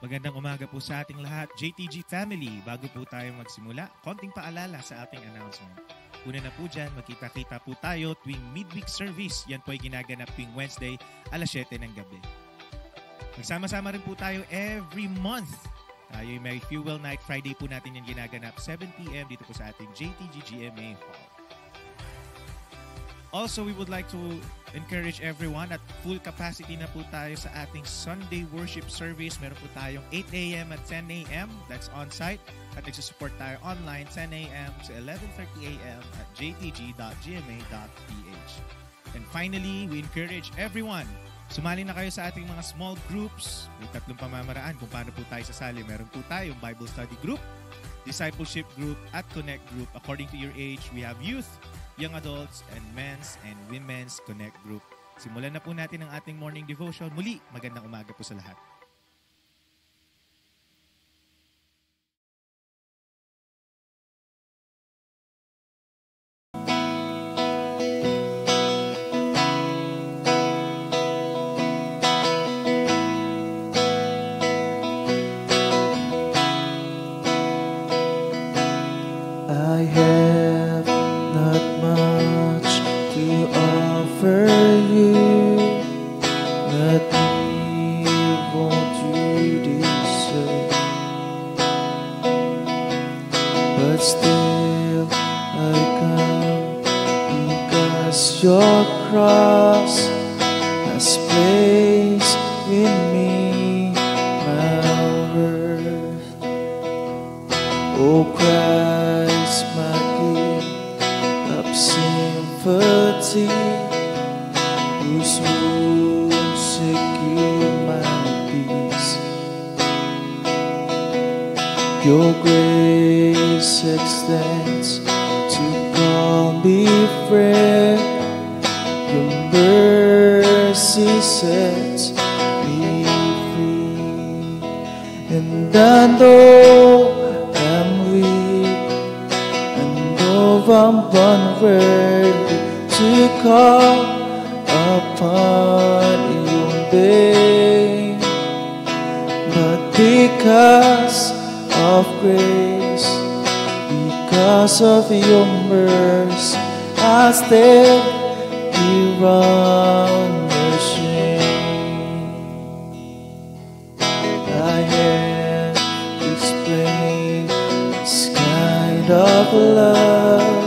Magandang umaga po sa ating lahat, JTG family. Bago po tayo magsimula, konting paalala sa ating announcement. Una na po dyan, magkita-kita po tayo tuwing midweek service. Yan po ay ginaganap tuwing Wednesday, alas 7 ng gabi. Magsama-sama rin po tayo every month. Tayo may Fuel Night Friday po natin yung ginaganap 7 p.m. dito po sa ating JTG GMA Hall. Also, we would like to encourage everyone at full capacity na po tayo sa ating Sunday worship service. Meron po tayong 8 a.m. at 10 a.m. That's on-site. At nagsusupport tayo online 10 a.m. to 11:30 a.m. at jtg.gma.ph. And finally, we encourage everyone, sumali na kayo sa ating mga small groups. May 3 pamamaraan kung paano po tayo sasali. Meron po tayong Bible study group, discipleship group, at connect group. According to your age, we have youth, young adults, and men's and women's connect group. Simulan na po natin ang ating morning devotion. Muli, magandang umaga po sa lahat. I have not much to offer you, not even you deserve, but still I come because your cross has placed in me my worth. Oh Christ, my gift of sympathy, whose wounds secure my peace. Your grace extends to call me friend. Your mercy sets me free, and I know I'm weak, and though I'm unworthy to call upon your name, but because of grace, because of your mercy, I stand here unashamed. I have explained this kind of love.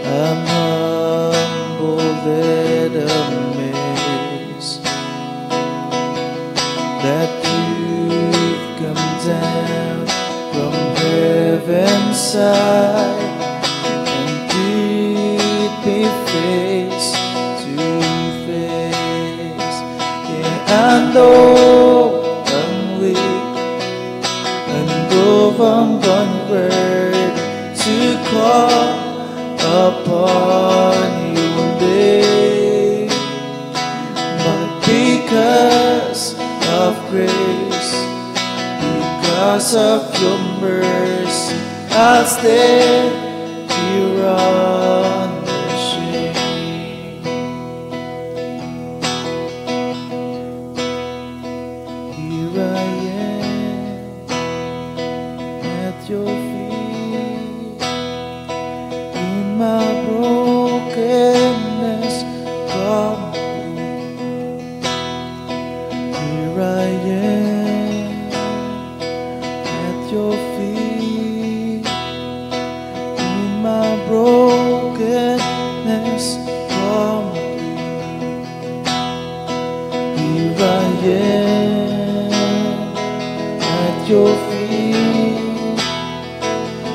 I'm humbled and amazed that you've come down from heaven's side and greet me face to face. Yeah, I know I'm weak, and though I'm unworthy to call upon your name, but because of grace, because of your mercy, I'll stand here unashamed. Here I am at your feet, in my brokenness complete. Here I am at your feet, in my brokenness complete. Here I am at your feet,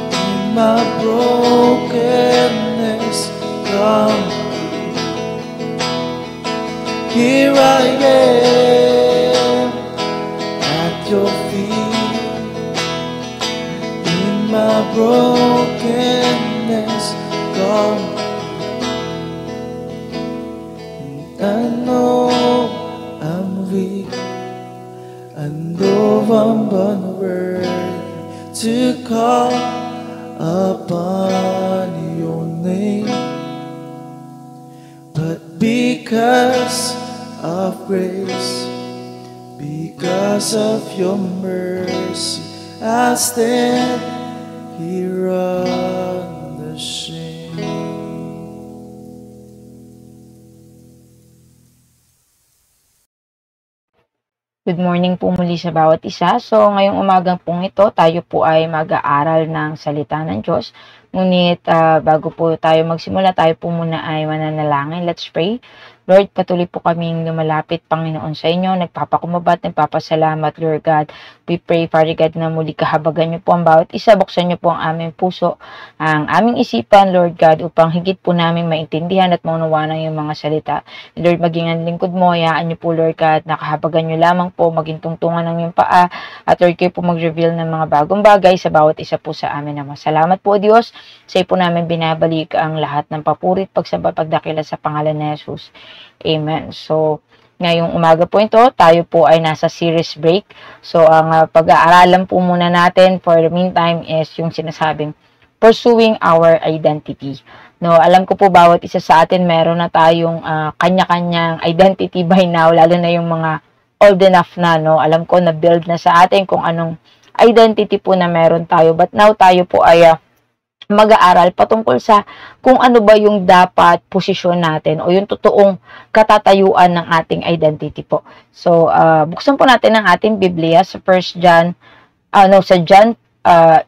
in my brokenness complete. Here I am at your feet, in my brokenness complete. And I know I'm weak, and though I'm unworthy to call upon your name, but because of grace, Because of your mercy, I stand here unashamed. Good morning po muli sa bawat isa. So, ngayong umagang pong ito, tayo po ay mag-aaral ng salita ng Diyos. Ngunit bago po tayo magsimula, tayo po muna ay mananalangin. Let's pray. Lord, patuloy po kaming lumalapit, Panginoon, sa inyo. Nagpapakumabat, nagpapasalamat, Lord God. We pray, Father God, na muli kahabagan niyo po ang bawat isa. Buksan niyo po ang aming puso, ang aming isipan, Lord God, upang higit po namin maintindihan at maunawaan ang iyong mga salita. Lord, maging ang lingkod mo, hayaan niyo po, Lord God, nakahabagan niyo lamang po, maging tungtungan ng iyong paa, at Lord, kayo po mag-reveal ng mga bagong bagay sa bawat isa po sa amin naman. Salamat po, Diyos. Sa iyo po namin binabalik ang lahat ng papurit, pagsamba, pagdakila sa pangalan ni Jesus. Amen. So, ngayong umaga po ito, tayo po ay nasa series break. So, ang pag-aaralan po muna natin for the meantime is yung sinasabing pursuing our identity. No, alam ko po bawat isa sa atin meron na tayong kanya-kanyang identity by now, lalo na yung mga old enough na, no. Alam ko na build na sa atin kung anong identity po na meron tayo. But now tayo po ay mag-aaral patungkol sa kung ano ba yung dapat posisyon natin o yung totoong katatayuan ng ating identity po. So, buksan po natin ang ating Biblia sa John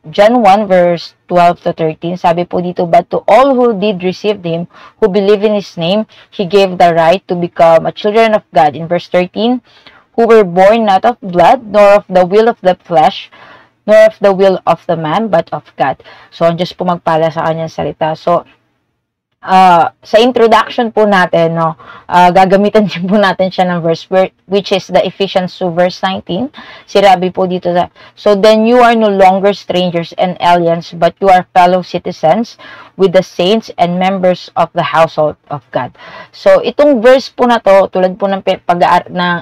1 verse 12 to 13. Sabi po dito, but to all who did receive him, who believe in his name, he gave the right to become a children of God. In verse 13, who were born not of blood, nor of the will of the flesh, nor of the will of the man, but of God. So, ang Diyos po magpala sa kanyang salita. So, sa introduction po natin, no, gagamitan din po natin siya ng verse, which is the Ephesians 2 verse 19. Sinabi po dito, so then you are no longer strangers and aliens, but you are fellow citizens with the saints and members of the household of God. So, itong verse po na to, tulad po ng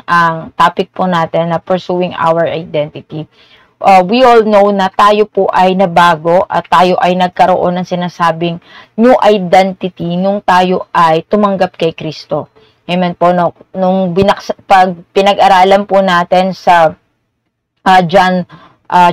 ang topic po natin na pursuing our identity. We all know na tayo po ay nabago at tayo ay nagkaroon ng sinasabing new identity nung tayo ay tumanggap kay Kristo. Amen po. No? Pag pinag-aralan po natin sa John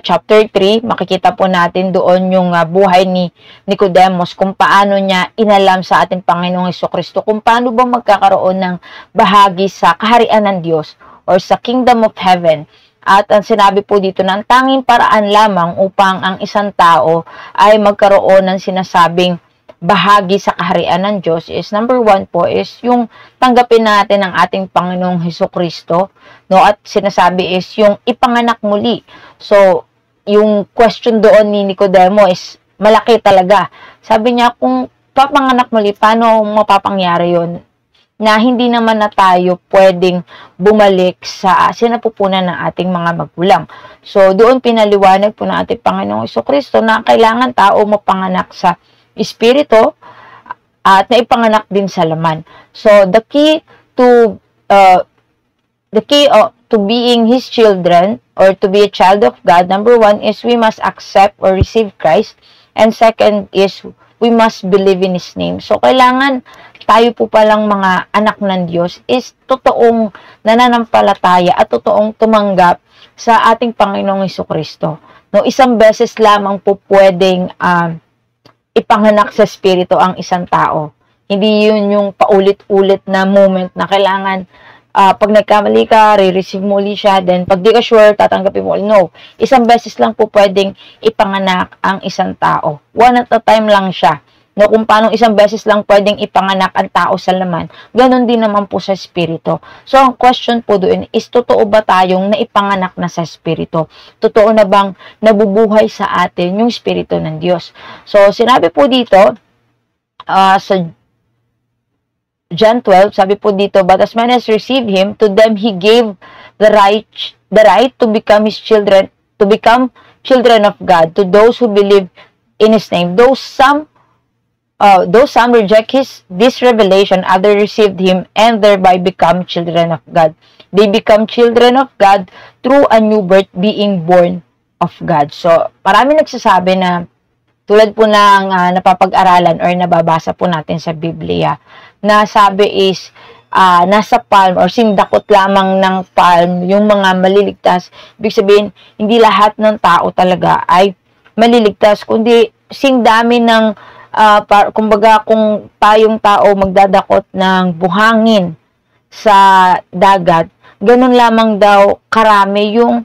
chapter 3, makikita po natin doon yung buhay ni Nicodemus, kung paano niya inalam sa ating Panginoong Hesukristo, kung paano ba magkakaroon ng bahagi sa kaharian ng Diyos or sa kingdom of heaven. At ang sinabi po dito na ang tanging paraan lamang upang ang isang tao ay magkaroon ng sinasabing bahagi sa kaharian ng Diyos is number 1 po is yung tanggapin natin ang ating Panginoong Hesukristo, no? At sinasabi is yung ipanganak muli. So, yung question doon ni Nicodemo is malaki talaga. Sabi niya, kung papanganak muli, paano mapapangyari yun? Na hindi naman na tayo pwedeng bumalik sa sinapupunan ng ating mga magulang. So, doon pinaliwanag po ng ating Panginoong Hesukristo na kailangan tao mapanganak sa Espiritu at naipanganak din sa laman. So, the key to being His children or to be a child of God, number 1 is we must accept or receive Christ. And second is we must believe in His name. So, kailangan tayo po palang mga anak ng Diyos is totoong nananampalataya at totoong tumanggap sa ating Panginoong Hesukristo. No, isang beses lamang po pwedeng ipanganak sa Espiritu ang isang tao. Hindi yun yung paulit-ulit na moment na kailangan pag nagkamali ka, re-receive mo ulit siya, then pag di ka sure, tatanggapin mo ulit. No, isang beses lang po pwedeng ipanganak ang isang tao. One at a time lang siya. No, kung paano isang beses lang pwedeng ipanganak ang tao sa laman, ganun din naman po sa Espiritu. So, ang question po doon is, totoo ba tayong naipanganak na sa Espiritu? Totoo na bang nabubuhay sa atin yung Espiritu ng Diyos? So, sinabi po dito, sa John 12, sabi po dito, but as many as received Him, to them He gave the right to become His children, to become children of God, to those who believe in His name. Though some reject this revelation, others received Him and thereby become children of God. They become children of God through a new birth, being born of God. So, marami nagsasabi na tulad po ng napapag-aralan or nababasa po natin sa Biblia, na sabi is, nasa palm or sindakot lamang ng palm yung mga maliligtas. Ibig sabihin, hindi lahat ng tao talaga ay maliligtas, kundi dami ng kumbaga kung tayong tao magdadakot ng buhangin sa dagat, ganun lamang daw karami yung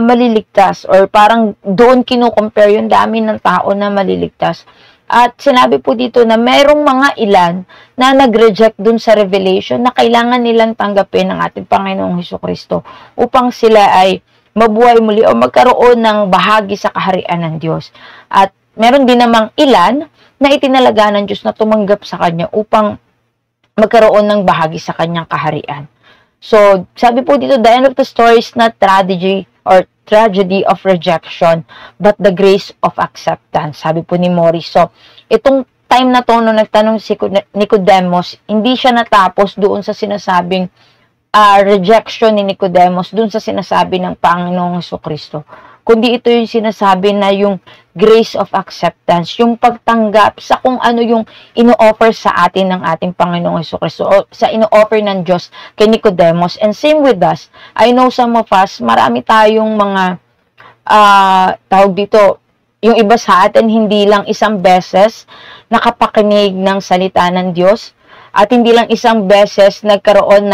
maliligtas, or parang doon kinukompare yung dami ng tao na maliligtas. At sinabi po dito na merong mga ilan na nag-reject dun sa revelation na kailangan nilang tanggapin ng ating Panginoong Hesukristo upang sila ay mabuhay muli o magkaroon ng bahagi sa kaharian ng Diyos. At meron din namang ilan na itinalaga ng Diyos na tumanggap sa Kanya upang magkaroon ng bahagi sa Kanyang kaharian. So, sabi po dito, the end of the story is not tragedy of rejection, but the grace of acceptance. Sabi po ni Morris. So, itong time na to, nung nagtanong si Nicodemus, hindi siya natapos doon sa sinasabing rejection ni Nicodemus, doon sa sinasabi ng Panginoong Hesukristo. Kundi ito yung sinasabi na yung grace of acceptance, yung pagtanggap sa kung ano yung ino-offer sa atin ng ating Panginoong Hesukristo, o sa ino-offer ng Diyos kay Nicodemus. And same with us. I know some of us, marami tayong mga tawag dito, yung iba sa atin hindi lang isang beses nakapakinig ng salita ng Diyos, at hindi lang isang beses nagkaroon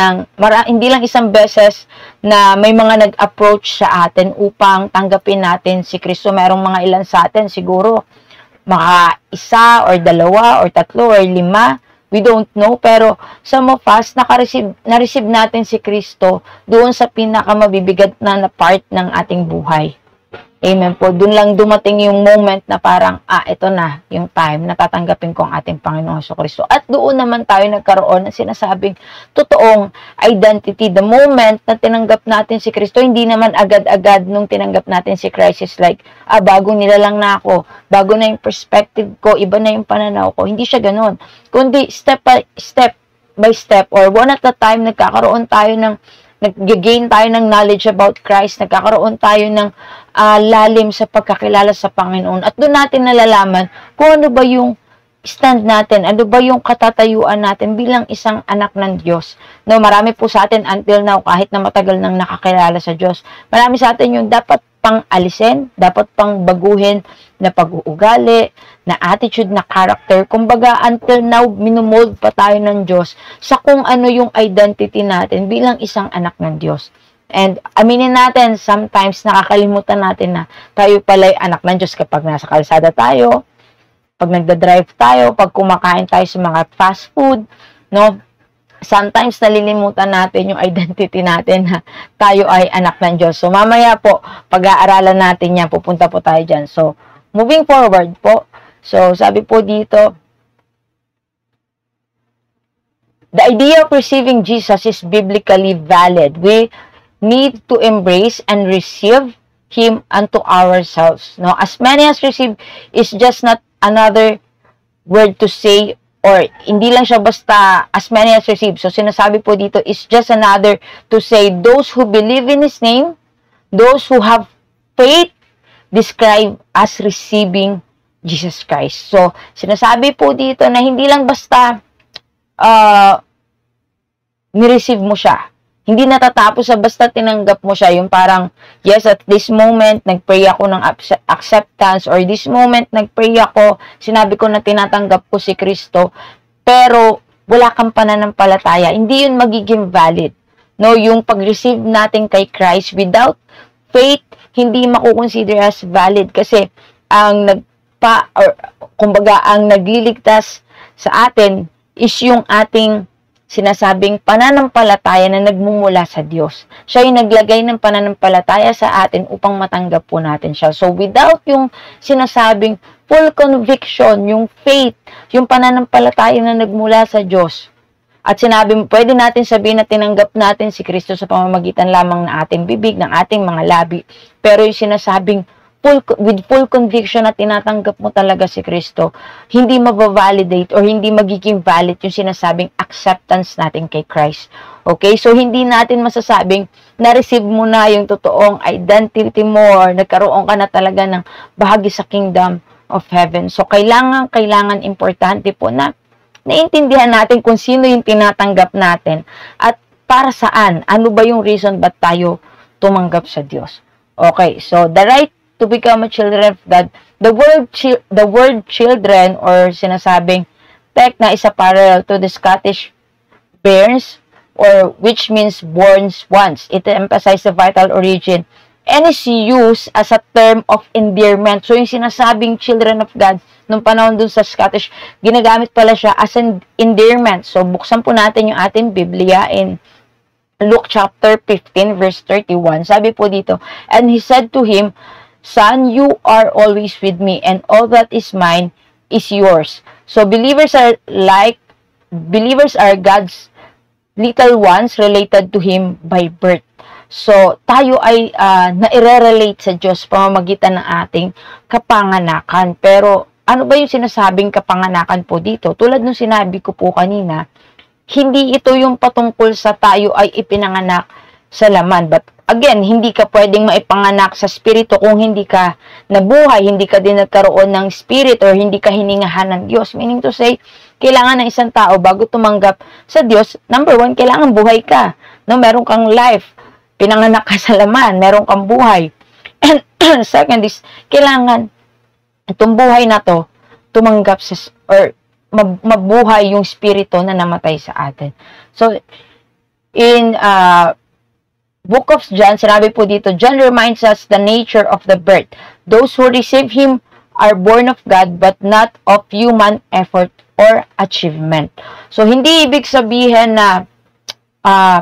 hindi lang isang beses na may mga nag-approach sa atin upang tanggapin natin si Kristo. Merong mga ilan sa atin siguro maka isa or dalawa or tatlo or lima, we don't know, pero some of us na-receive natin si Kristo doon sa pinakamabibigat na part ng ating buhay. Amen po. Doon lang dumating yung moment na parang, ito na yung time na tatanggapin ko ang ating Panginoong Hesukristo. At doon naman tayo nagkaroon ng sinasabing totoong identity. The moment na tinanggap natin si Kristo, hindi naman agad-agad nung tinanggap natin si Christ is like, bago nilalang na ako, bago na yung perspective ko, iba na yung pananaw ko. Hindi siya ganun. Kundi step by step or one at a time, nagkakaroon tayo nag-gain tayo ng knowledge about Christ, nagkakaroon tayo ng lalim sa pagkakilala sa Panginoon. At doon natin nalalaman kung ano ba yung stand natin, ano ba yung katatayuan natin bilang isang anak ng Diyos. No, marami po sa atin until now, kahit na matagal nang nakakilala sa Diyos, marami sa atin yung dapat pang alisin, dapat pang baguhin na pag-uugali, na attitude, na character. Kumbaga, until now, minumold pa tayo ng Diyos sa kung ano yung identity natin bilang isang anak ng Diyos. And aminin natin, sometimes nakakalimutan natin na tayo pala'y anak ng Diyos kapag nasa kalsada tayo, pag nagda-drive tayo, pag kumakain tayo sa mga fast food, no? Sometimes nalilimutan natin yung identity natin na tayo ay anak ng Diyos. So, mamaya po, pag-aaralan natin yan, pupunta po tayo dyan. So, moving forward po, so, sabi po dito, the idea of receiving Jesus is biblically valid. We need to embrace and receive Him unto ourselves. No? As many as receive is just not another word to say, or hindi lang siya basta as many as receive. So, sinasabi po dito is just another to say those who believe in His name, those who have faith, describe as receiving Jesus Christ. So, sinasabi po dito na hindi lang basta ni-receive mo siya. Hindi natatapos sa basta tinanggap mo siya. Yung parang, yes, at this moment, nag-pray ako ng acceptance, or this moment, nag-pray ako, sinabi ko na tinatanggap ko si Kristo, pero wala kang pananampalataya. Hindi yun magiging valid. No, yung pag-receive natin kay Christ without faith, hindi makukonsider as valid kasi ang ang nagliligtas sa atin is yung ating sinasabing pananampalataya na nagmumula sa Diyos. Siya yung naglagay ng pananampalataya sa atin upang matanggap po natin siya. So, without yung sinasabing full conviction, yung faith, yung pananampalataya na nagmula sa Diyos, at sinabi, pwede natin sabihin na tinanggap natin si Kristo sa pamamagitan lamang ng ating bibig, ng ating mga labi. Pero yung sinasabing with full conviction na tinatanggap mo talaga si Kristo, hindi mabavalidate or hindi magiging valid yung sinasabing acceptance natin kay Christ. Okay? So, hindi natin masasabing na-receive mo na yung totoong identity mo or nagkaroon ka na talaga ng bahagi sa kingdom of heaven. So, kailangan importante po na naiintindihan natin kung sino yung tinatanggap natin at para saan, ano ba yung reason ba't tayo tumanggap sa Diyos. Okay, so the right to become a children of God, the word children or sinasabing tek na is a parallel to the Scottish bairns or which means born once. It emphasizes the vital origin and is used as a term of endearment. So yung sinasabing children of God nung panahon dun sa Scottish, ginagamit pala siya as an endearment. So buksan po natin yung ating Biblia in Luke chapter 15 verse 31. Sabi po dito, and he said to him, Son, you are always with me, and all that is mine is yours. So believers are God's little ones related to Him by birth. So tayo ay naire-relate sa Diyos pamamagitan ng ating kapanganakan. Pero ano ba yung sinasabing kapanganakan po dito? Tulad ng sinabi ko po kanina, hindi ito yung patungkol sa tayo ay ipinanganak sa laman. But again, hindi ka pwedeng maipanganak sa spirito kung hindi ka nabuhay, hindi ka din nagkaroon ng spirit or hindi ka hiningahan ng Diyos. Meaning to say, kailangan ng isang tao bago tumanggap sa Diyos, number one, kailangan buhay ka. No, meron kang life. Pinanganak ka sa laman, meron kang buhay. And second is, kailangan itong buhay na to tumanggap sa or mabuhay yung spirito na namatay sa atin. So, in Book of John, sinabi po dito, John reminds us the nature of the birth. Those who receive Him are born of God, but not of human effort or achievement. So, hindi ibig sabihin na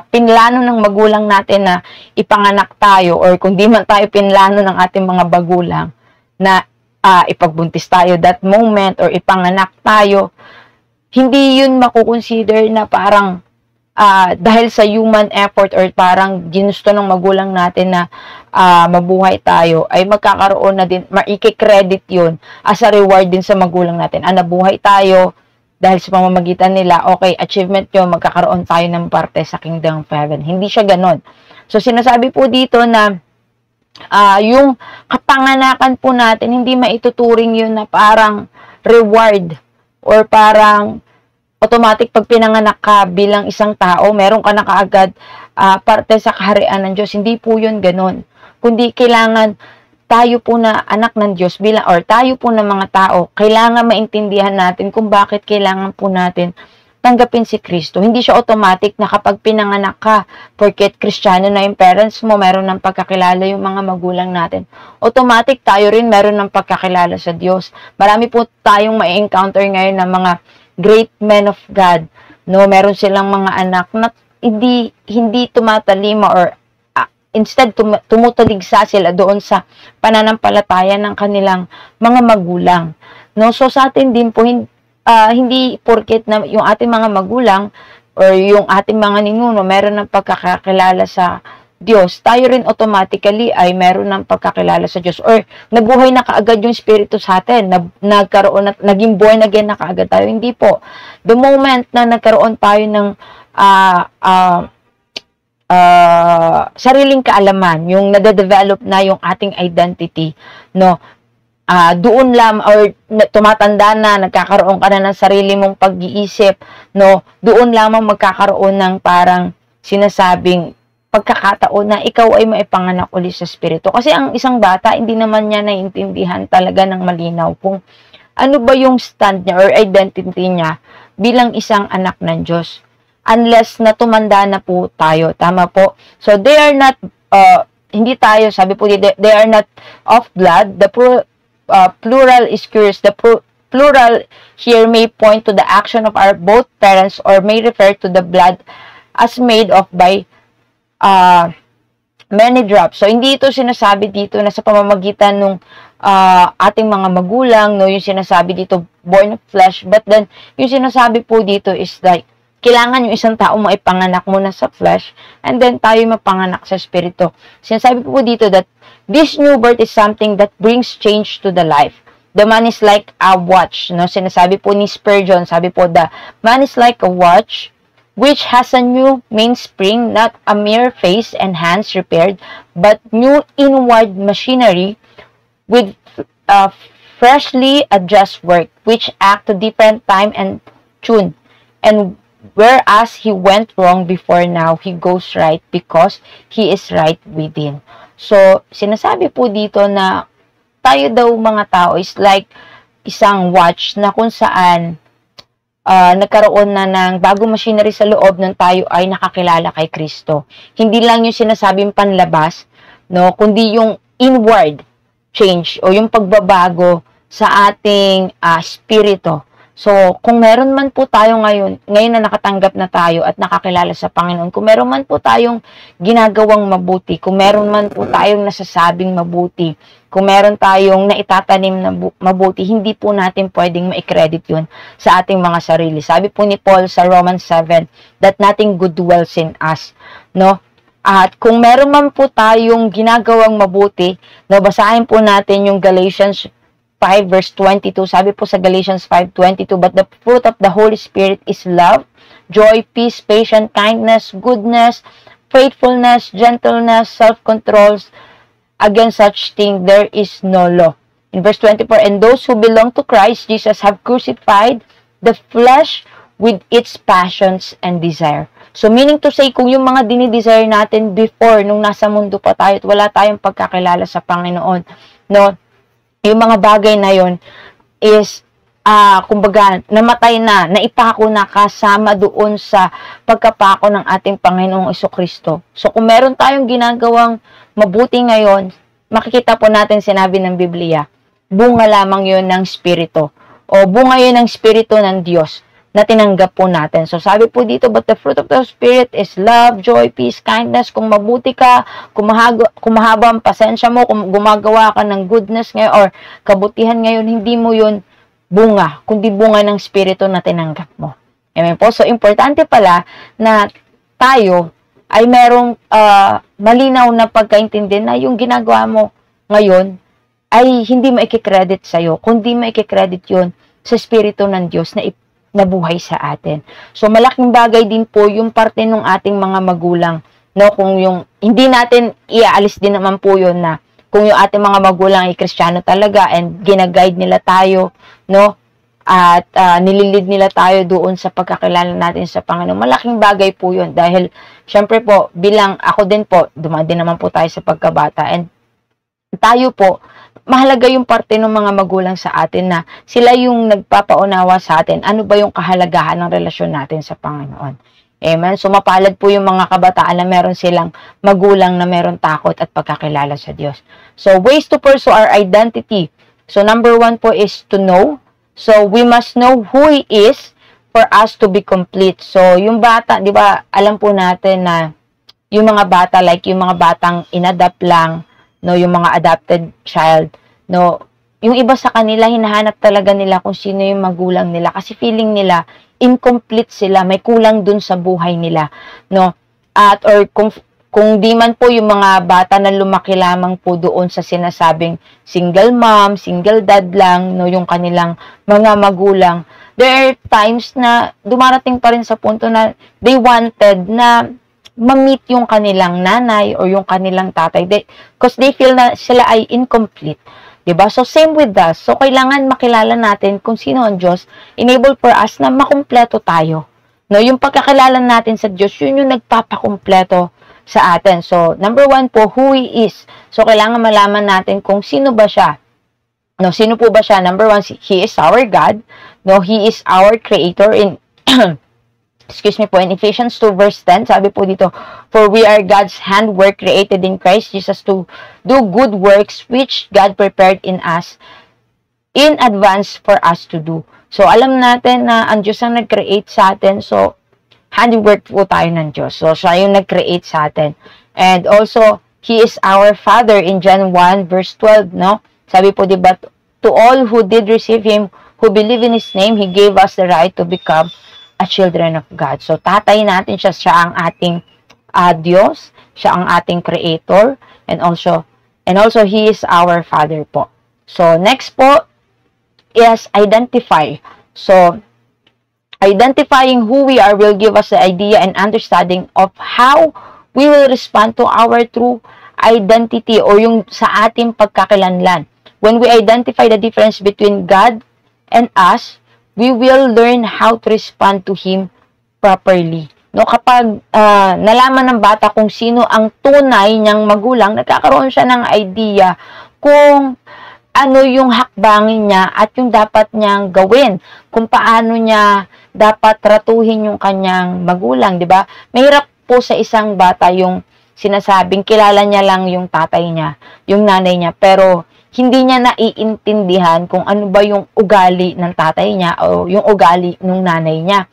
pinlano ng magulang natin na ipanganak tayo or kung di man tayo pinlano ng ating mga magulang na ipagbuntis tayo that moment or ipanganak tayo, hindi yun makukonsider na parang dahil sa human effort or parang ginusto ng magulang natin na mabuhay tayo, ay magkakaroon na din, maikikredit yun as a reward din sa magulang natin. Nabuhay tayo dahil sa pamamagitan nila, okay, achievement yun, magkakaroon tayo ng parte sa Kingdom of Heaven. Hindi siya ganon. So, sinasabi po dito na yung kapanganakan po natin, hindi maituturing yun na parang reward or parang automatic pag pinanganak ka bilang isang tao, meron ka na kaagad parte sa kaharian ng Diyos. Hindi po yun ganon. Kundi kailangan tayo po na anak ng Diyos bilang or tayo po na mga tao, kailangan maintindihan natin kung bakit kailangan po natin tanggapin si Kristo. Hindi siya automatic na kapag pinanganak ka, porket Kristiyano na yung parents mo, meron ng pagkakilala yung mga magulang natin. Automatic tayo rin meron ng pagkakilala sa Diyos. Marami po tayong ma-encounter ngayon ng mga great men of God. No, meron silang mga anak na hindi tumatalima or instead tumutaligsa sila doon sa pananampalataya ng kanilang mga magulang. No, so sa atin din po hindi porket na yung ating mga magulang or yung ating mga ninuno meron ng pagkakakilala sa Diyos, tayo rin automatically ay meron ng pagkakilala sa Diyos or nabuhay na kaagad yung Espiritu sa atin, nagkaroon na, naging born again na kaagad tayo. Hindi po. The moment na nagkaroon tayo ng sariling kaalaman, yung nade-develop na yung ating identity, no, doon lang or tumatanda na, nagkakaroon ka na ng sarili mong pag-iisip, no, doon lamang magkakaroon ng parang sinasabing pagkakataon na ikaw ay maipanganak ulit sa Espiritu. Kasi ang isang bata, hindi naman niya naiintindihan talaga ng malinaw kung ano ba yung stand niya or identity niya bilang isang anak ng Diyos. Unless na tumanda na po tayo. Tama po. So, they are not, hindi tayo, sabi po, they are not of blood. The plural is curious. The plural here may point to the action of our both parents or may refer to the blood as made of by many drops. So, hindi ito sinasabi dito na sa pamamagitan ng ating mga magulang, no, yung sinasabi dito, born of flesh. But then, yung sinasabi po dito is like, kailangan yung isang tao maipanganak muna sa flesh and then tayo mapanganak sa spirito. Sinasabi po dito that this new birth is something that brings change to the life. The man is like a watch. No? Sinasabi po ni Spurgeon, sabi po, the man is like a watch which has a new mainspring, not a mere face and hands repaired, but new inward machinery with freshly adjust work, which act to different time and tune. And whereas he went wrong before, now he goes right because he is right within. So, sinasabi po dito na tayo daw mga tao is like isang watch na kung saan nagkaroon na ng bagong machinery sa loob ng tayo ay nakakilala kay Kristo. Hindi lang yung sinasabing panlabas, no, kundi yung inward change o yung pagbabago sa ating spirito. So, kung meron man po tayo ngayon na nakatanggap na tayo at nakakilala sa Panginoon, kung meron man po tayong ginagawang mabuti, kung meron man po tayong nasasabing mabuti, kung meron tayong naitatanim na mabuti, hindi po natin pwedeng ma-credit yun sa ating mga sarili. Sabi po ni Paul sa Romans 7, that nothing good dwells in us. No? At kung meron man po tayong ginagawang mabuti, no, basahin po natin yung Galatians 5 verse 22. Sabi po sa Galatians 5:22, but the fruit of the Holy Spirit is love, joy, peace, patience, kindness, goodness, faithfulness, gentleness, self-control. Against such thing there is no law. In verse 24, and those who belong to Christ Jesus have crucified the flesh with its passions and desire. So meaning to say, kung yung mga dinidesire natin before, nung nasa mundo pa tayo at wala tayong pagkakilala sa Panginoon, no, yung mga bagay na yon is, kumbaga, namatay na, naipako na kasama doon sa pagkapako ng ating Panginoong Jesucristo. So, kung meron tayong ginagawang mabuti ngayon, makikita po natin sinabi ng Biblia, bunga lamang yon ng Espiritu, o bunga yon ng Espiritu ng Diyos na tinanggap po natin. So, sabi po dito, but the fruit of the Spirit is love, joy, peace, kindness. Kung mabuti ka, kung mahaba ang pasensya mo, kung gumagawa ka ng goodness ngayon or kabutihan ngayon, hindi mo yun bunga, kundi bunga ng Espiritu na tinanggap mo. Amen po. So, importante pala na tayo ay merong malinaw na pagkaintindi na yung ginagawa mo ngayon ay hindi maikikredit sa'yo, kundi maikikredit yun sa Espiritu ng Diyos na buhay sa atin. So, malaking bagay din po yung parte ng ating mga magulang, no? Kung yung, hindi natin iaalis din naman po yun na kung yung ating mga magulang ay Kristiyano talaga and ginaguide nila tayo, no? At nililid nila tayo doon sa pagkakilala natin sa Panginoon. Malaking bagay po yun dahil, syempre po, bilang ako din po, dumadin naman po tayo sa pagkabata and tayo po, mahalaga yung parte ng mga magulang sa atin na sila yung nagpapaunawa sa atin. Ano ba yung kahalagahan ng relasyon natin sa Panginoon? Amen? So, mapalad po yung mga kabataan na meron silang magulang na meron takot at pagkakilala sa Diyos. So, ways to pursue our identity. So, number 1 po is to know. So, we must know who He is for us to be complete. So, yung bata, di ba, alam po natin na yung mga bata, like yung mga batang inadapt lang, no, yung mga adopted child, no, yung iba sa kanila, hinahanap talaga nila kung sino yung magulang nila kasi feeling nila, incomplete sila, may kulang dun sa buhay nila, no, at or kung di man po yung mga bata na lumaki lamang po doon sa sinasabing single mom, single dad lang, no, yung kanilang mga magulang, there are times na dumarating pa rin sa punto na they wanted na ma-meet yung kanilang nanay or yung kanilang tatay because they feel na sila ay incomplete. Diba? So, same with us. So, kailangan makilala natin kung sino ang Diyos. Enable for us na makumpleto tayo. No, yung pagkakilala natin sa Diyos, yun yung nagpapakumpleto sa atin. So, number 1 po, who He is. So, kailangan malaman natin kung sino ba siya. No, sino po ba siya? Number 1, He is our God. No, He is our Creator. In in Ephesians 2 verse 10, sabi po dito, for we are God's handwork created in Christ Jesus to do good works which God prepared in us in advance for us to do. So, alam natin na ang Diyos ang nag-create sa atin. So, handiwork po tayo ng Diyos. So, siya yung nag-create sa atin. And also, He is our Father in John 1 verse 12, no? Sabi po, diba, to all who did receive Him, who believe in His name, He gave us the right to become a children of God. So, tatay natin siya. Siya ang ating Diyos. Siya ang ating Creator. And also, He is our Father po. So, next po is identify. So, identifying who we are will give us the idea and understanding of how we will respond to our true identity o yung sa ating pagkakilanlan. When we identify the difference between God and us, we will learn how to respond to Him properly. No, kapag nalaman ng bata kung sino ang tunay niyang magulang, nagkakaroon siya ng idea kung ano yung hakbangin niya at yung dapat niyang gawin, kung paano niya dapat tratuhin yung kanyang magulang, di ba? Mahirap po sa isang bata yung sinasabing kilala niya lang yung tatay niya, yung nanay niya, pero hindi niya naiintindihan kung ano ba yung ugali ng tatay niya o yung ugali ng nanay niya.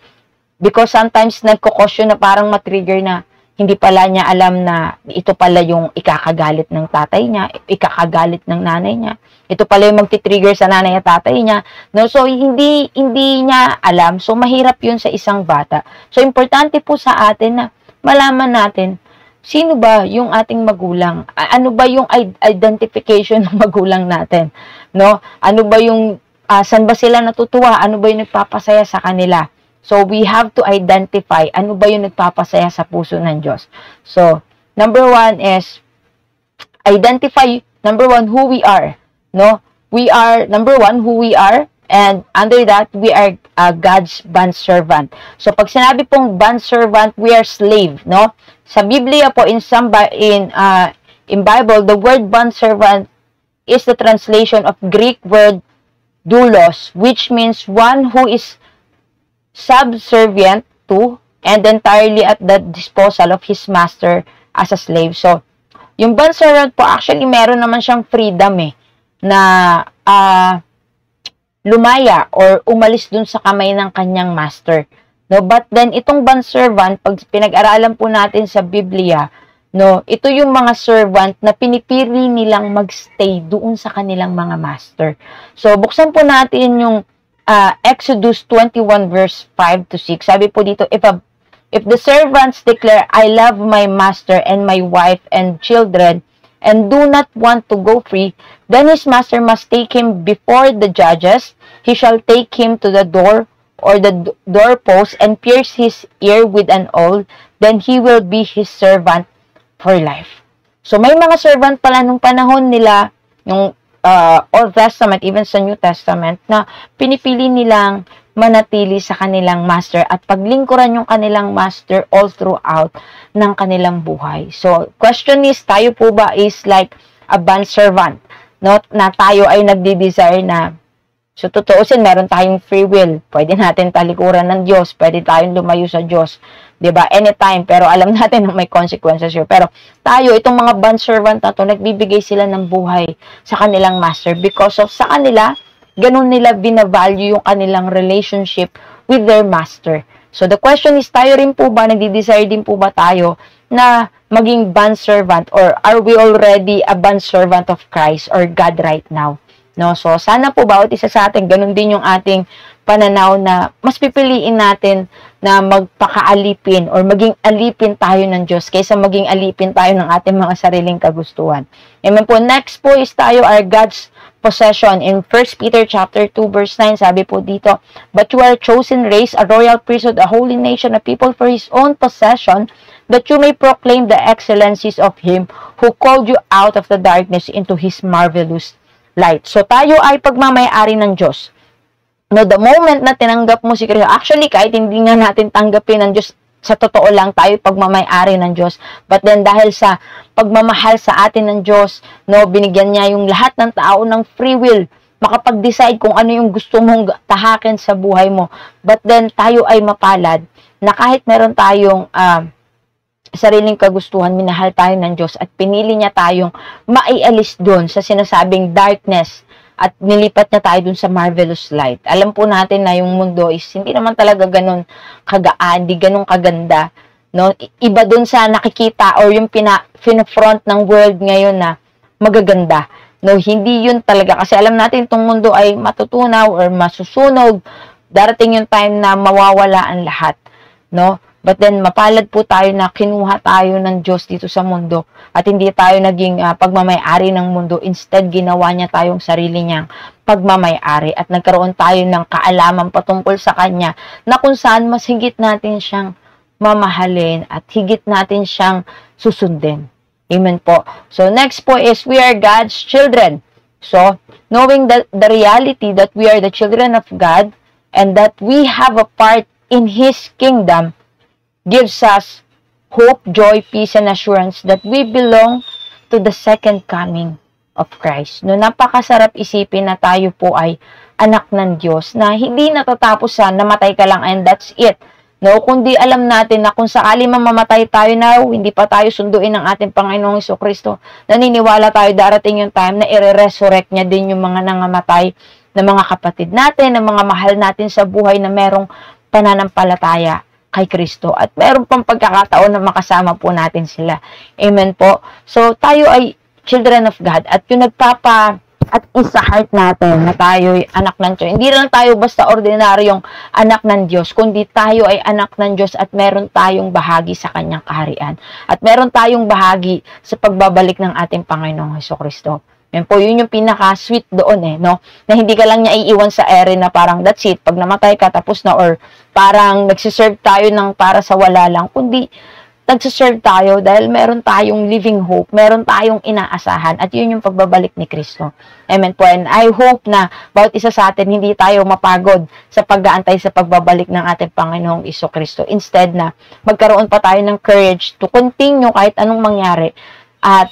Because sometimes nagko-cause na parang matrigger na hindi pala niya alam na ito pala yung ikakagalit ng tatay niya, ikakagalit ng nanay niya. Ito pala yung magti-trigger sa nanay at tatay niya. No? So, hindi niya alam. So, mahirap yun sa isang bata. So, importante po sa atin na malaman natin sino ba yung ating magulang? Ano ba yung identification ng magulang natin? No? Ano ba yung, saan ba sila natutuwa? Ano ba yung nagpapasaya sa kanila? So, we have to identify ano ba yung nagpapasaya sa puso ng Diyos. So, number one is, identify, number one, who we are. No? We are, number one, who we are. And under that, we are God's bondservant. So, pag sinabi pong bondservant, we are slave. No? Sa Biblia po, in Bible, the word bondservant is the translation of Greek word doulos, which means one who is subservient to and entirely at the disposal of his master as a slave. So, yung bondservant po, actually, meron naman siyang freedom na lumaya or umalis dun sa kamay ng kanyang master. No? But then, itong bondservant, pag pinag-aralan po natin sa Biblia, no, ito yung mga servant na pinipili nilang magstay doon sa kanilang mga master. So, buksan po natin yung Exodus 21 verse 5 to 6. Sabi po dito, if the servants declare, I love my master and my wife and children, and do not want to go free, then his master must take him before the judges. He shall take him to the door or the doorpost and pierce his ear with an awl. Then he will be his servant for life. So may mga servant pala nung panahon nila, yung Old Testament, even sa New Testament, na pinipili nilang manatili sa kanilang master at paglingkuran yung kanilang master all throughout ng kanilang buhay. So, question is, tayo po ba is like a bondservant? No? Na tayo ay nagdi-desire na, so tutuusin, meron tayong free will. Pwede natin talikuran ng Diyos. Pwede tayong lumayo sa Diyos. Diba? Anytime. Pero alam natin na may consequences yun. Pero tayo, itong mga bondservant na to, nagbibigay sila ng buhay sa kanilang master because of sa kanila, ganun nila binavalue yung kanilang relationship with their master. So the question is, tayo rin po ba, nagdi-desire din po ba tayo na maging bondservant, or are we already a bondservant of Christ or God right now? No? So sana po bawat isa sa atin, ganun din yung ating pananaw na mas pipiliin natin na magpakaalipin or maging alipin tayo ng Diyos kaysa maging alipin tayo ng ating mga sariling kagustuhan. Amen po. Next po is tayo are God's possession. In 1 Peter chapter 2 verse 9, sabi po dito, but you are a chosen race, a royal priesthood, a holy nation, a people for His own possession, that you may proclaim the excellencies of Him who called you out of the darkness into His marvelous light. So tayo ay pagmamay-ari ng Diyos. No, the moment na tinanggap mo si Kristo, actually kahit hindi nga natin tanggapin ng Diyos, sa totoo lang tayo pagmamay-ari ng Diyos. But then dahil sa pagmamahal sa atin ng Diyos, no, binigyan niya yung lahat ng tao ng free will, makapag-decide kung ano yung gusto mong tahakin sa buhay mo. But then tayo ay mapalad na kahit meron tayong sariling kagustuhan, minahal tayo ng Diyos at pinili niya tayong maialis doon sa sinasabing darkness at nilipat niya tayo dun sa marvelous light. Alam po natin na yung mundo is hindi naman talaga ganun kagaan, di ganun kaganda. No? Iba dun sa nakikita or yung pina-front ng world ngayon na magaganda. No? Hindi yun talaga. Kasi alam natin itong mundo ay matutunaw or masusunog. Darating yung time na mawawala ang lahat. No? But then, mapalad po tayo na kinuha tayo ng Diyos dito sa mundo at hindi tayo naging pagmamay-ari ng mundo. Instead, ginawa niya tayong sarili niyang pagmamay-ari at nagkaroon tayo ng kaalaman patungkol sa Kanya na kung saan mas higit natin siyang mamahalin at higit natin siyang susundin. Amen po. So, next po is, we are God's children. So, knowing the reality that we are the children of God, and that we have a part in His kingdom gives us hope, joy, peace, and assurance that we belong to the second coming of Christ. No, napakasarap isipin na tayo po ay anak ng Diyos, na hindi natatapos sa namatay ka lang and that's it. No, kundi alam natin na kung sakali mamamatay tayo na hindi pa tayo sunduin ng ating Panginoong Jesucristo, naniniwala tayo darating yung time na i-resurrect niya din yung mga nangamatay na mga kapatid natin, na mga mahal natin sa buhay na merong pananampalataya kay Kristo at meron pang pagkakataon na makasama po natin sila. Amen po. So tayo ay children of God at yung at isa heart natin na tayo ay anak ng Diyos. Hindi lang tayo basta ordinaryong anak ng Diyos, kundi tayo ay anak ng Diyos at meron tayong bahagi sa kanyang kaharian. At meron tayong bahagi sa pagbabalik ng ating Panginoong Jesucristo. Yan po, yun yung pinaka-sweet doon no? Na hindi ka lang niya iiwan sa ere na parang that's it, pag namatay ka, tapos na, or parang nagsiserve tayo ng para sa wala lang, kundi nagsiserve tayo dahil meron tayong living hope, meron tayong inaasahan, at yun yung pagbabalik ni Kristo. Amen po. And I hope na bawat isa sa atin, hindi tayo mapagod sa pag-aantay sa pagbabalik ng ating Panginoong Jesucristo. Instead na magkaroon pa tayo ng courage to continue kahit anong mangyari at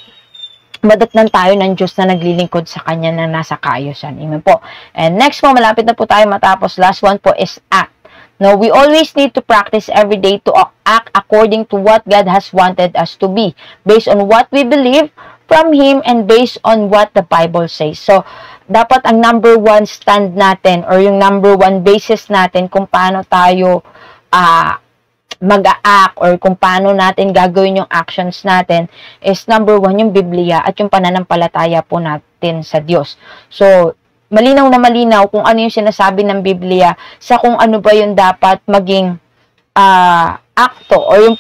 madatnan tayo ng Diyos na naglilingkod sa Kanya na nasa kaayusan. Amen po. And next po, malapit na po tayo matapos. Last one po is act. No, we always need to practice every day to act according to what God has wanted us to be, based on what we believe from Him and based on what the Bible says. So, dapat ang number one stand natin or yung number one basis natin kung paano tayo mag-a-act or kung paano natin gagawin yung actions natin is number one yung Biblia at yung pananampalataya po natin sa Diyos. So, malinaw na malinaw kung ano yung sinasabi ng Biblia sa kung ano ba yung dapat maging akto or yung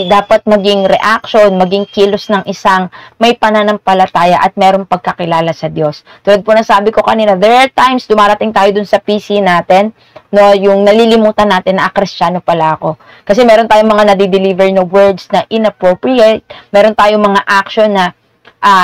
dapat maging reaction, maging kilos ng isang may pananampalataya at merong pagkakilala sa Diyos. Tulad po na sabi ko kanina, there are times dumarating tayo dun sa PC natin, no, yung nalilimutan natin na Kristiyano pala ako. Kasi meron tayong mga nadideliver na words na inappropriate, meron tayong mga action na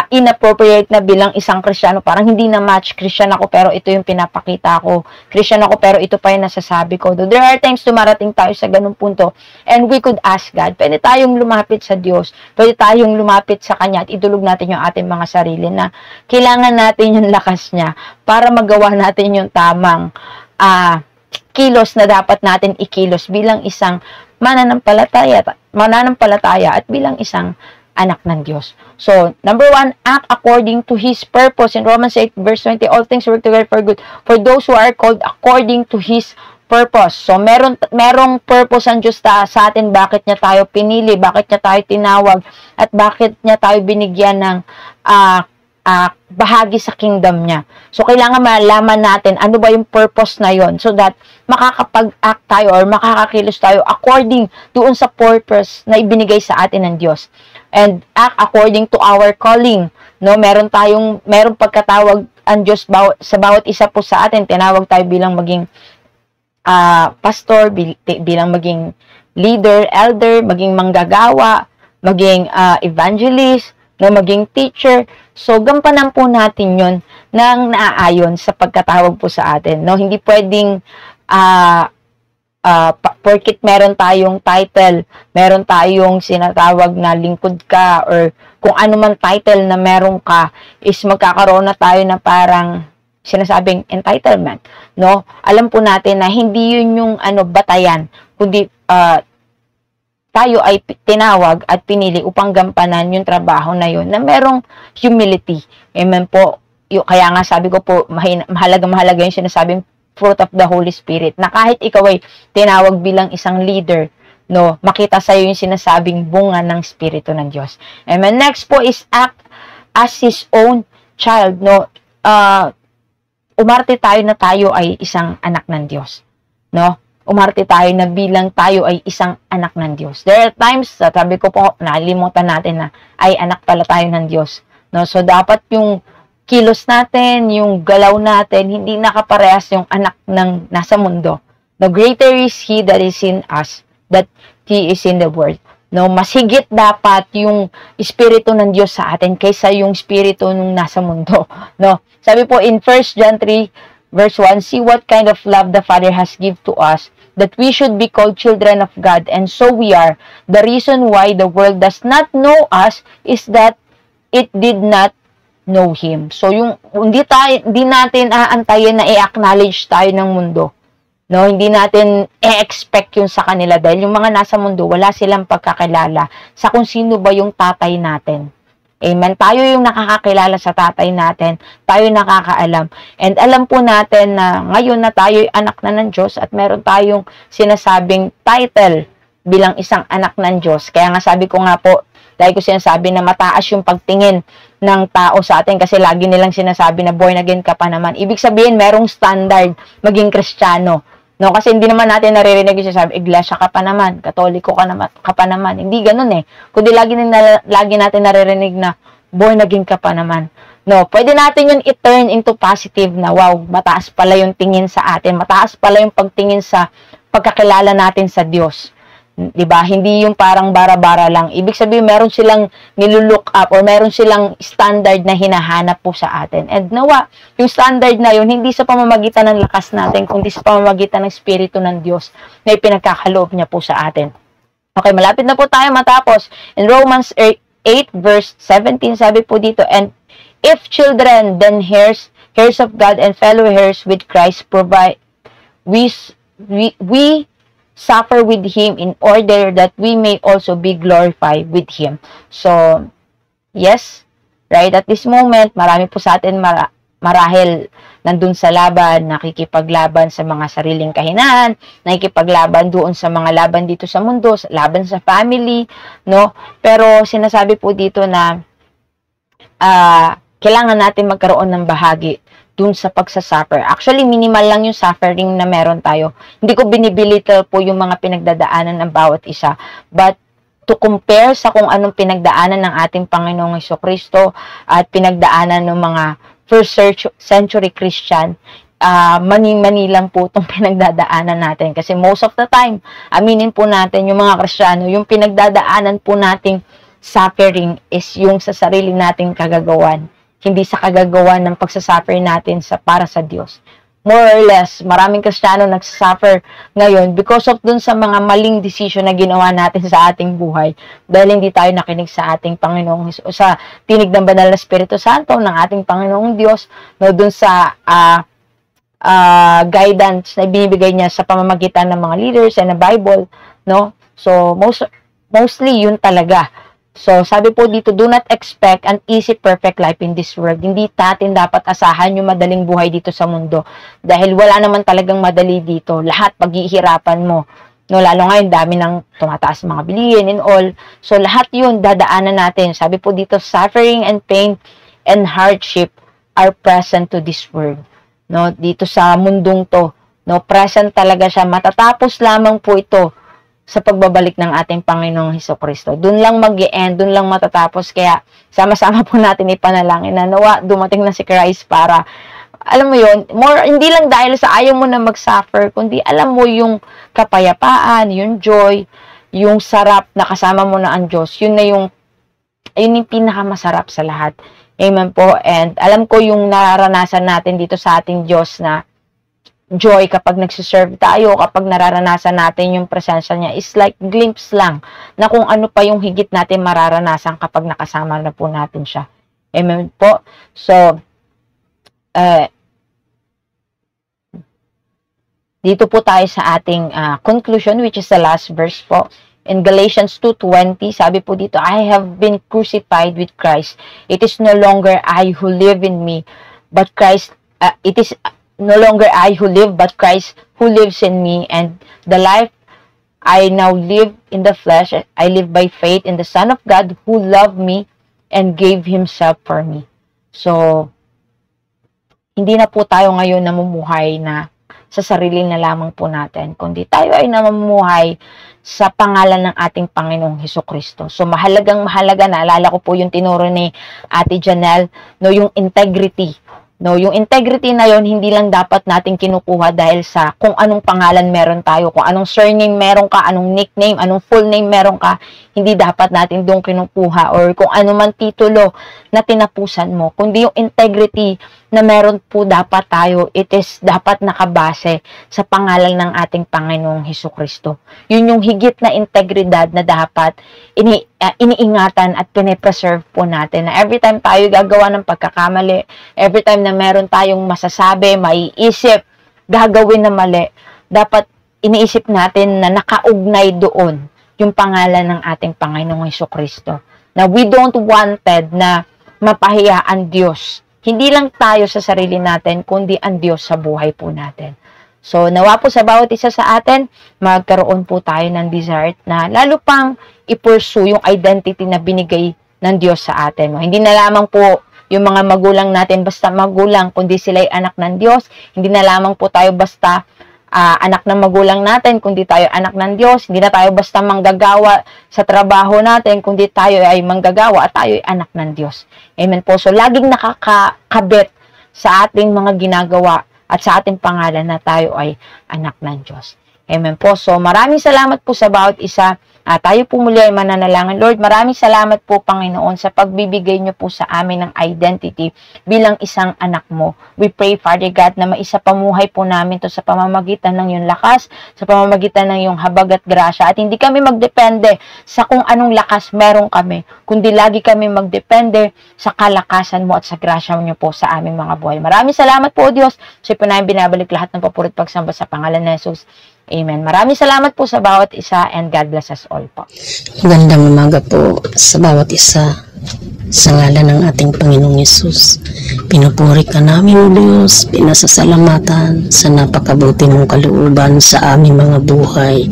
inappropriate na bilang isang Kristiyano. Parang hindi na match, Christian ako pero ito yung pinapakita ko. Christian ako pero ito pa yung nasasabi ko. There are times dumarating tayo sa ganung punto and we could ask God. Pwede tayong lumapit sa Diyos. Pwede tayong lumapit sa Kanya at idulog natin yung ating mga sarili na kailangan natin yung lakas niya para magawa natin yung tamang kilos na dapat natin ikilos bilang isang mananampalataya at bilang isang anak ng Diyos. So, number one, act according to His purpose. In Romans 8, verse 20, all things work together for good for those who are called according to His purpose. So, merong purpose ang Diyos sa atin, bakit niya tayo pinili, bakit niya tayo tinawag, at bakit niya tayo binigyan ng bahagi sa kingdom niya. So, kailangan malaman natin ano ba yung purpose na yon so that makakapag-act tayo or makakakilos tayo according doon sa purpose na ibinigay sa atin ng Diyos. And act according to our calling. No, merong pagkatawag ang Diyos sa bawat isa po sa atin. Tinawag tayo bilang maging pastor, bilang maging leader, elder, maging manggagawa, maging evangelist, no, maging teacher. So, gampanan po natin yun nang naaayon sa pagkatawag po sa atin. No, hindi pwedeng porkit meron tayong title, meron tayong sinatawag na lingkod ka or kung ano man title na meron ka is magkakaroon na tayo na parang sinasabing entitlement, no? Alam po natin na hindi yun yung batayan, kundi tayo ay tinawag at pinili upang gampanan yung trabaho na yun na merong humility. Amen po. Kaya nga sabi ko po, mahalaga yung sinasabing fruit of the Holy Spirit, na kahit ikaw ay tinawag bilang isang leader, no, makita sa'yo yung sinasabing bunga ng Espiritu ng Diyos. Amen. Next po is act as His own child, no. Umarte tayo na tayo ay isang anak ng Diyos, no. Umarte tayo na bilang tayo ay isang anak ng Diyos. There are times, sabi ko po, nalimutan natin na ay anak pala tayo ng Diyos, no. So dapat yung kilos natin, yung galaw natin, hindi nakaparehas yung anak ng nasa mundo. No, greater is He that is in us, that He is in the world. No, mas higit dapat yung Espiritu ng Diyos sa atin kaysa yung Espiritu nung nasa mundo. No, sabi po in 1 John 3, Verse 1, see what kind of love the Father has given to us, that we should be called children of God, and so we are. The reason why the world does not know us is that it did not know Him. So, hindi natin aantayin na i-acknowledge tayo ng mundo. No, hindi natin i-expect yun sa kanila dahil yung mga nasa mundo, wala silang pagkakilala sa kung sino ba yung tatay natin. Amen. Tayo yung nakakakilala sa tatay natin. Tayo nakakaalam. And alam po natin na ngayon na tayo ay anak na ng Diyos at meron tayong sinasabing title bilang isang anak ng Diyos. Kaya nga sabi ko nga po, dahil ko sinasabi na mataas yung pagtingin ng tao sa atin kasi lagi nilang sinasabi na born again ka pa naman. Ibig sabihin, merong standard maging Kristiyano. No, kasi hindi naman natin naririnig yung sinasabi, iglesia ka pa naman, katoliko ka pa naman. Hindi ganun eh. Kundi lagi natin naririnig na born again ka pa naman. No, pwede natin yun i-turn into positive na wow, mataas pala yung tingin sa atin, mataas pala yung pagtingin sa pagkakilala natin sa Diyos. 'Di ba? Hindi yung parang bara-bara lang. Ibig sabihin meron silang nilulook up or meron silang standard na hinahanap po sa atin. And nawa, yung standard na yun hindi sa pamamagitan ng lakas natin, kundi sa pamamagitan ng Espiritu ng Diyos na ipinagkakaloob niya po sa atin. Okay, malapit na po tayo matapos. In Romans 8 verse 17 sabi po dito, and if children, then heirs of God and fellow heirs with Christ, provide we suffer with Him in order that we may also be glorified with Him. So, yes, right, at this moment, marami po sa atin marahil nandun sa laban, nakikipaglaban sa mga sariling kahinaan, nakikipaglaban doon sa mga laban dito sa mundo, laban sa family, no? Pero sinasabi po dito na kailangan natin magkaroon ng bahagi dun sa pagsasuffer. Actually, minimal lang yung suffering na meron tayo. Hindi ko binibilittle po yung mga pinagdadaanan ng bawat isa. But, to compare sa kung anong pinagdaanan ng ating Panginoong Jesucristo at pinagdaanan ng mga first century Christian, mani-mani lang po itong pinagdadaanan natin. Kasi most of the time, aminin po natin yung mga Kristiyano, yung pinagdadaanan po nating suffering is yung sa sarili nating kagagawan. Hindi sa kagagawan ng pagsasuffer natin para sa Diyos. More or less, maraming Kristiyano nagsasuffer ngayon because of dun sa mga maling decision na ginawa natin sa ating buhay dahil hindi tayo nakinig sa ating Panginoong Hesus, sa tinig ng banal na Espiritu Santo ng ating Panginoong Diyos, no, dun sa guidance na ibinibigay niya sa pamamagitan ng mga leaders and the Bible, no? So, mostly yun talaga. So, sabi po dito, do not expect an easy, perfect life in this world. Hindi natin dapat asahan yung madaling buhay dito sa mundo. Dahil wala naman talagang madali dito. Lahat paghihirapan mo. No, lalo ngayon, dami ng tumataas mga bilihin and all. So, lahat yun, dadaanan natin. Sabi po dito, suffering and pain and hardship are present to this world. No, dito sa mundong to. No, present talaga siya. Matatapos lamang po ito sa pagbabalik ng ating Panginoong Jesucristo. Doon lang mag-e-end, doon lang matatapos. Kaya, sama-sama po natin ipanalangin na nawa, dumating na si Christ para, alam mo yun, hindi lang dahil sa ayaw mo na mag-suffer, kundi alam mo yung kapayapaan, yung joy, yung sarap na kasama mo na ang Diyos. Yun yung pinakamasarap sa lahat. Amen po. And alam ko yung nararanasan natin dito sa ating Diyos na joy kapag nagsiserve tayo, kapag nararanasan natin yung presensya niya, is like glimpse lang na kung ano pa yung higit natin mararanasan kapag nakasama na po natin siya. Amen po. So, dito po tayo sa ating conclusion, which is the last verse po. In Galatians 2:20, sabi po dito, I have been crucified with Christ. It is no longer I who live in me, but Christ, it is no longer I who live, but Christ who lives in me. And the life I now live in the flesh, I live by faith in the Son of God who loved me and gave Himself for me. So, hindi na po tayo ngayon namumuhay na sa sarili na lamang po natin, kundi tayo ay namumuhay sa pangalan ng ating Panginoong Jesucristo. So, mahalaga, naalala ko po yung tinuro ni Ate Janelle, no, yung integrity. No, yung integrity na yon hindi lang dapat natin kinukuha dahil sa kung anong pangalan meron tayo, kung anong surname meron ka, anong nickname, anong full name meron ka. hindi dapat natin doon kinukuha or kung ano man titulo na tinapusan mo, kundi yung integrity na meron po dapat tayo, it is dapat nakabase sa pangalan ng ating Panginoong Hesukristo. Yun yung higit na integridad na dapat iniingatan at pinipreserve po natin, na every time tayo gagawa ng pagkakamali, every time na meron tayong masasabi, maiisip, gagawin na mali, dapat iniisip natin na nakaugnay doon yung pangalan ng ating Panginoong Hesukristo. Na we don't wanted na mapahiya ang Diyos. Hindi lang tayo sa sarili natin, kundi ang Diyos sa buhay po natin. So, nawa po sa bawat isa sa atin, magkaroon po tayo ng desire na lalo pang i-pursue yung identity na binigay ng Diyos sa atin. Hindi na lamang po yung mga magulang natin basta magulang, kundi sila'y anak ng Diyos. Hindi na lamang po tayo basta anak ng magulang natin, kundi tayo anak ng Diyos. Hindi na tayo basta manggagawa sa trabaho natin, kundi tayo ay manggagawa at tayo ay anak ng Diyos. Amen po. So, laging nakakabit sa ating mga ginagawa at sa ating pangalan na tayo ay anak ng Diyos. Amen po. So, maraming salamat po sa bawat isa. Tayo po muli ay mananalangin. Lord, maraming salamat po, Panginoon, sa pagbibigay niyo po sa amin ng identity bilang isang anak mo. We pray, Father God, na maisapamuhay po namin to sa pamamagitan ng iyong lakas, sa pamamagitan ng iyong habag at grasya. At hindi kami magdepende sa kung anong lakas meron kami, kundi lagi kami magdepende sa kalakasan mo at sa grasya niyo po sa aming mga buhay. Maraming salamat po, Diyos. So, po namin binabalik lahat ng papurit pagsamba sa pangalan ni Jesus. Amen. Maraming salamat po sa bawat isa and God bless us all po. Magandang umaga po sa bawat isa sa ngalan ng ating Panginoong Yesus. Pinupuri ka namin, O Diyos, pinasasalamatan sa napakabuti mong kalooban sa aming mga buhay.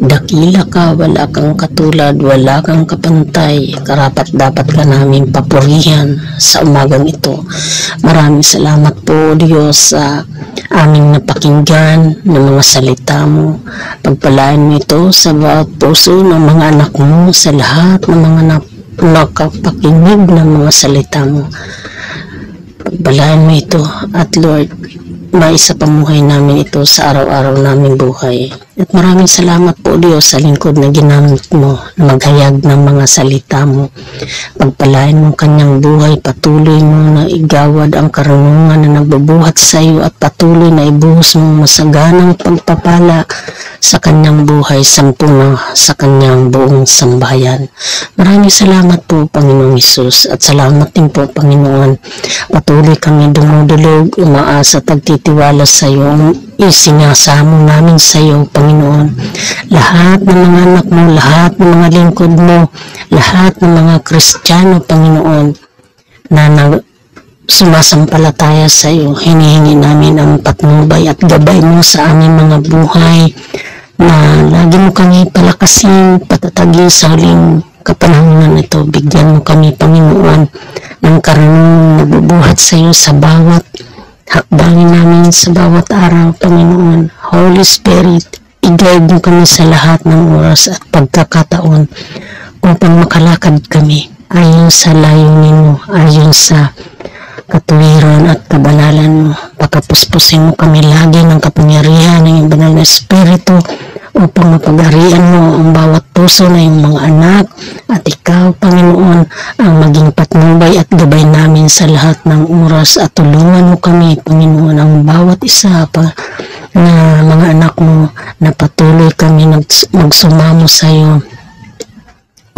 Dakila ka, wala kang katulad, wala kang kapantay, karapat dapat ka namin papurihan sa umagang ito. Maraming salamat po, O Diyos, sa aming napakinggan ng mga salita mo. Pagpalaan mo ito sa bawat puso ng mga anak mo, sa lahat ng mga nakapakinig ng mga salita mo. Pagpalaan mo ito at Lord, maisapamuhay namin ito sa araw-araw naming buhay. At maraming salamat po, Diyos, sa lingkod na ginamit mo na maghayag ng mga salita mo. Pagpalain mo kanyang buhay, patuloy mo na igawad ang karunungan na nagbubuhat sa iyo at patuloy na ibuhos mo masaganang pagpapala sa kanyang buhay, sampuna sa kanyang buong sambahayan. Maraming salamat po, Panginoong Hesus, at salamat din po, Panginoon. Patuloy kami dumudulog, umaasa, tagtitiwala sa iyo. Isinasamo namin sa iyo, Panginoon, lahat ng mga anak mo, lahat ng mga lingkod mo, lahat ng mga Kristiyano, Panginoon, na sumasampalataya sa iyo. Hinihingi namin ang patnubay at gabay mo sa aming mga buhay, na lagi mo kami palakasin, patatagin sa huling kapanahonan ito. Bigyan mo kami, Panginoon, ng karunungan na bubuhat sa iyo sa bawat hakbangin namin sa bawat araw, Panginoon. Holy Spirit, i-guide mo kami sa lahat ng oras at pagkakataon upang makalakad kami ayon sa layunin mo, ayon sa katuwiran at kabanalan mo. Pagkapuspusin mo kami lagi ng kapangyarihan ng iyong banal na Espiritu upang mapag-arian mo ang bawat puso na iyong mga anak, at ikaw, Panginoon, ang maging patnubay at gabay namin sa lahat ng oras, at tulungan mo kami, Panginoon, ang bawat isa pa na mga anak mo, na patuloy kami magsumamo sa iyo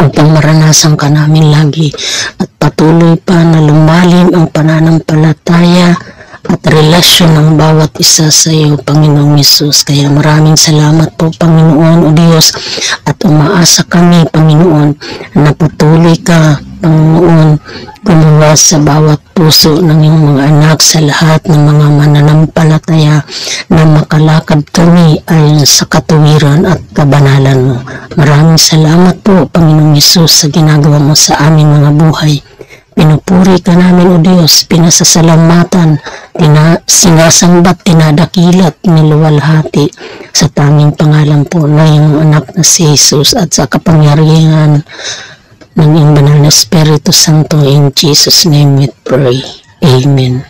upang maranasan ka namin lagi, at patuloy pa na lumalim ang pananampalataya at relasyon ng bawat isa sa iyo, Panginoong Hesus. Kaya maraming salamat po, Panginoon, O Diyos, at umaasa kami, Panginoon, na patuloy ka, Panginoon, gumawa sa bawat puso ng iyong mga anak, sa lahat ng mga mananampalataya, na makalakad kami ayon sa katuwiran at kabanalan mo. Maraming salamat po, Panginoong Hesus, sa ginagawa mo sa aming mga buhay. Pinupuri ka namin, O Diyos, pinasasalamatan, sinasambat, tinadakilat, niluwalhati sa tanging pangalan po na iyong anak na si Jesus, at sa kapangyarihan ng iyong banal na Espiritu Santo. In Jesus' name we pray. Amen.